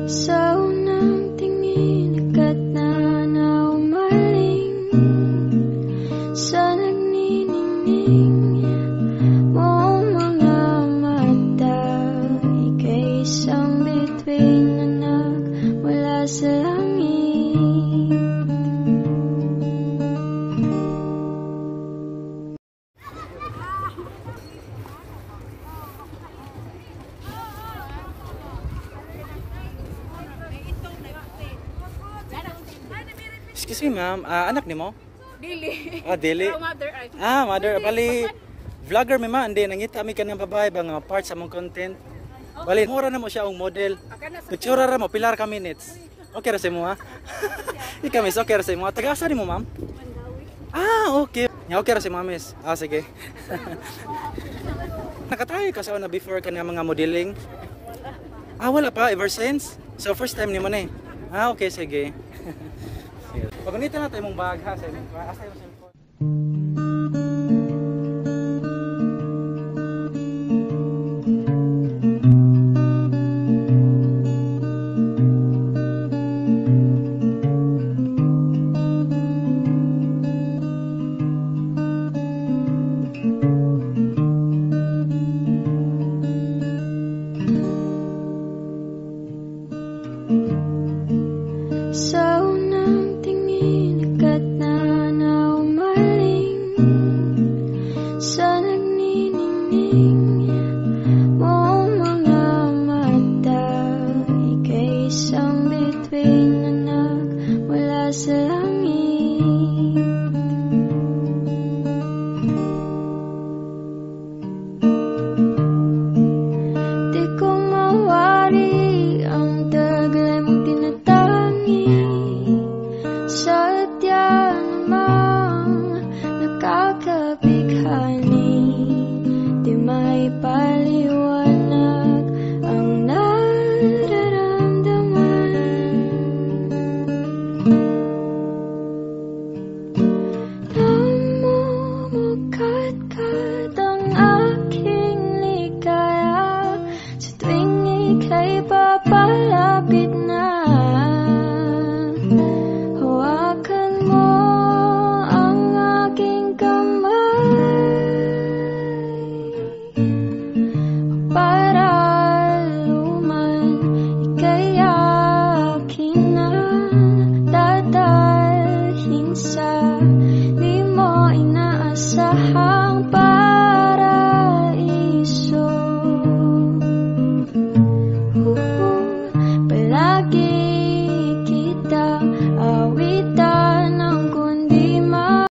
Sa unang tingin, agad na umaling sa nagniningning mong mga mata. Ika'y isang bituin na nagmula sa langit. Excuse me, ma'am. Anak ni mo? Dili. Dili. Mother ay. Mother. Bali, vlogger mi ma. Hindi, nangita mi kanang babae ba nga parts sa mong content. Bali, mura na mo siya ang model. Picture ra mo, pilar ka minutes. Okay ra sa mo, ha? Ikaw, miss, okay ra sa mo. Taga-asa ni mo, ma'am? Okay. Okay ra si mamis. Sige. Nakatayo ka sa una before ka na mga modeling? Wala pa, ever since? So, first time ni mo na eh. Okay, sige. Pagunitan natin mong bag ha sa imong asa yung cellphone. Sa unang tingin, agad na umaling sa nagniningning mong mga mata. Ika'y isang bituin na nagmula sa langit. Di ko mawari ang taglay mong tinatangi. Sadya namang nakakabighani, di may paliwanag ang nararamdaman. Namumukadkad ang aking ligaya sa tuwing ika'y papalapit na. Hawakan mo ang aking kamay para luman ika'y akin na dadalhin sa di mo inaasahang paraiso. Palagi